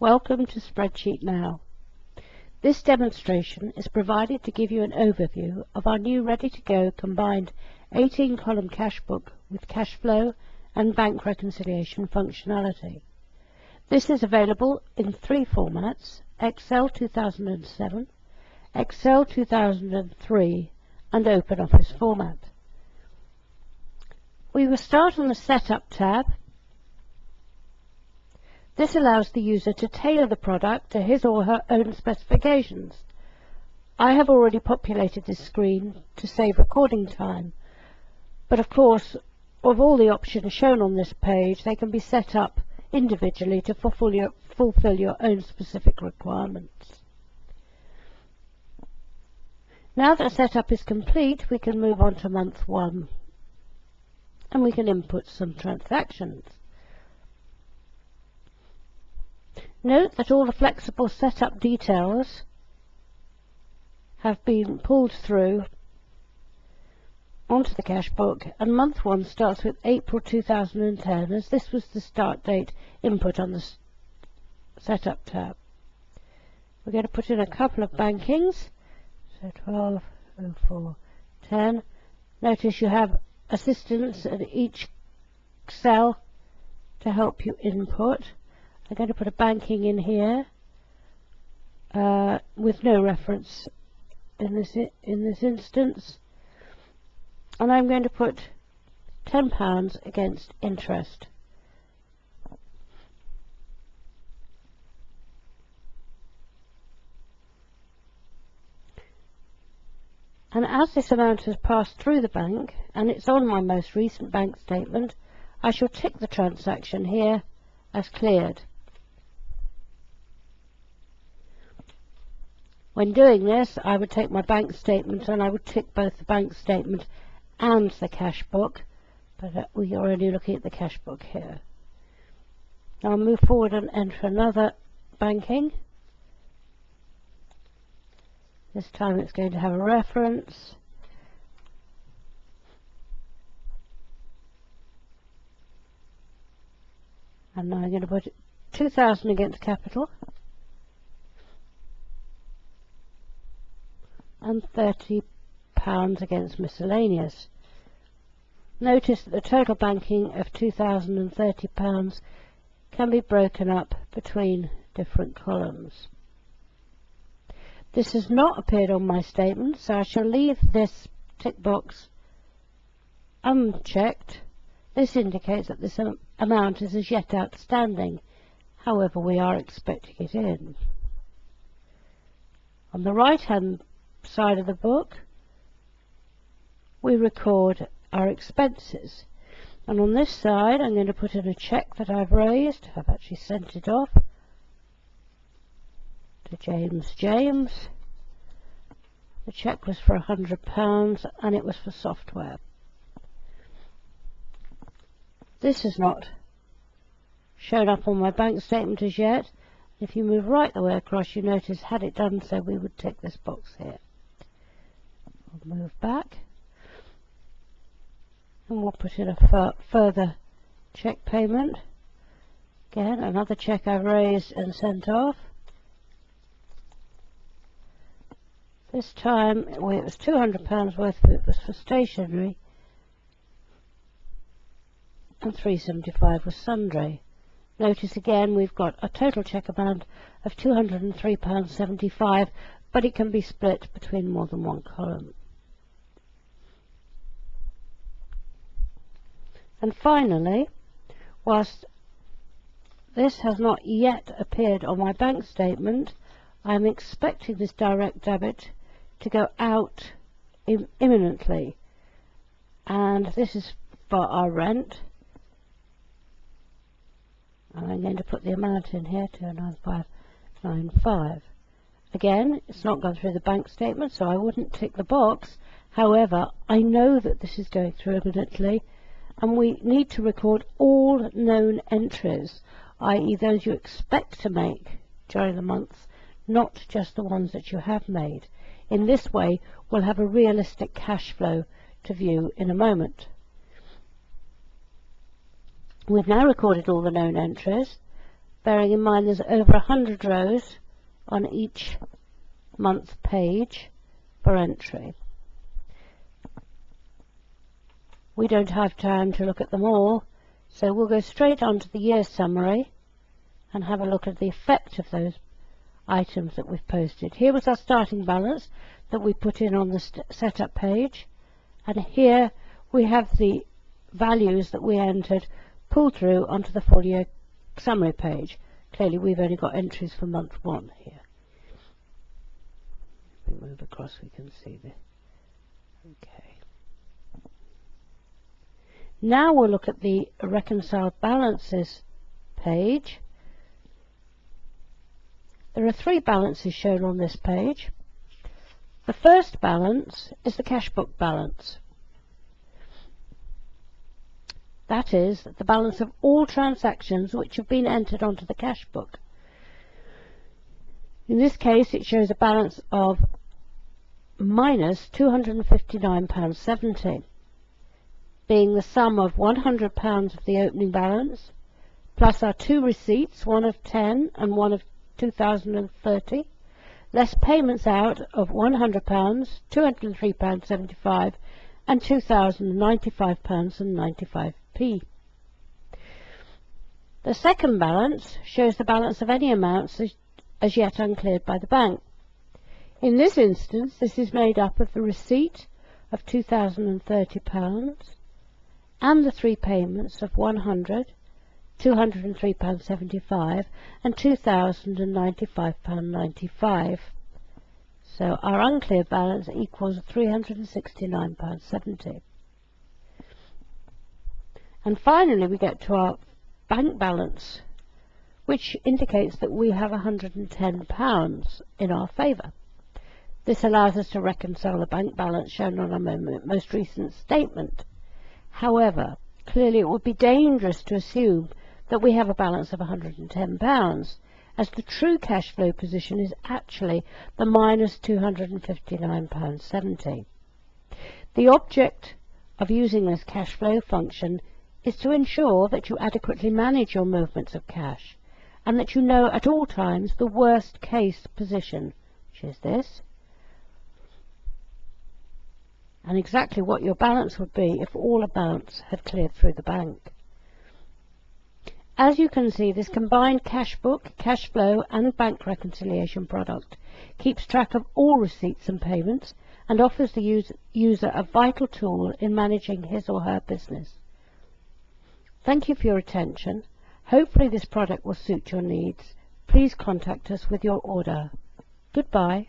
Welcome to Spreadsheet Now. This demonstration is provided to give you an overview of our new ready-to-go combined 18-column cash book with cash flow and bank reconciliation functionality. This is available in three formats: Excel 2007, Excel 2003 and OpenOffice format. We will start on the Setup tab. This allows the user to tailor the product to his or her own specifications. I have already populated this screen to save recording time, but of course, of all the options shown on this page, they can be set up individually to fulfill your own specific requirements. Now that setup is complete, we can move on to month 1 and we can input some transactions. Note that all the flexible setup details have been pulled through onto the cash book, and month 1 starts with April 2010, as this was the start date input on the Setup tab. We're going to put in a couple of bankings, so 12, 04, 10. Notice you have assistance at each cell to help you input. I'm going to put a banking in here with no reference in this instance, and I'm going to put £10 against interest. And as this amount has passed through the bank and it's on my most recent bank statement, I shall tick the transaction here as cleared. When doing this, I would take my bank statement and I would tick both the bank statement and the cash book, but we are only looking at the cash book here. Now I'll move forward and enter another banking. This time it's going to have a reference. And now I'm going to put 2,000 against capital and £30 against miscellaneous. Notice that the total banking of £2,000 and £30 can be broken up between different columns. This has not appeared on my statement, so I shall leave this tick box unchecked. This indicates that this amount is as yet outstanding. However, we are expecting it in. On the right-hand side of the book, we record our expenses, and on this side I'm going to put in a cheque that I've raised. I've actually sent it off to James. The cheque was for £100 and it was for software. This has not shown up on my bank statement as yet. If you move right the way across, you notice had it done so, we would tick this box here. I'll move back and we'll put in a further cheque payment. Again, another cheque I've raised and sent off. This time it was £200 worth of it was for stationery and £375 was sundry. Notice again we've got a total cheque amount of £203.75, but it can be split between more than one column. And finally, whilst this has not yet appeared on my bank statement, I'm expecting this direct debit to go out imminently, and this is for our rent, and I'm going to put the amount in here, 29595. Again, it's not gone through the bank statement, so I wouldn't tick the box. However, I know that this is going through imminently, and we need to record all known entries, i.e. those you expect to make during the month, not just the ones that you have made. In this way, we'll have a realistic cash flow to view in a moment. We've now recorded all the known entries. bearing in mind there's over 100 rows on each month page for entry. We don't have time to look at them all, so we'll go straight on to the year summary and have a look at the effect of those items that we've posted. Here was our starting balance that we put in on the setup page, and here we have the values that we entered pulled through onto the full year summary page. Clearly we've only got entries for month 1 here. If we move across we can see this. Okay. Now we'll look at the reconciled balances page. There are 3 balances shown on this page. The first balance is the cash book balance. That is the balance of all transactions which have been entered onto the cash book. In this case it shows a balance of minus £259.70, being the sum of £100 of the opening balance, plus our 2 receipts, one of 10 and one of 2030, less payments out of £100, £203.75 and £2,095.95p. The second balance shows the balance of any amounts as yet uncleared by the bank. In this instance this is made up of the receipt of £2,030 and the 3 payments of £100, £203.75 and £2,095.95. So our uncleared balance equals £369.70. And finally we get to our bank balance, which indicates that we have £110 in our favour. This allows us to reconcile the bank balance shown on our most recent statement. However, clearly it would be dangerous to assume that we have a balance of £110, as the true cash flow position is actually the minus £259.70. The object of using this cash flow function is to ensure that you adequately manage your movements of cash, and that you know at all times the worst case position, which is this, and exactly what your balance would be if all amounts had cleared through the bank. As you can see, this combined cash book, cash flow and bank reconciliation product keeps track of all receipts and payments and offers the user a vital tool in managing his or her business. Thank you for your attention. Hopefully this product will suit your needs. Please contact us with your order. Goodbye.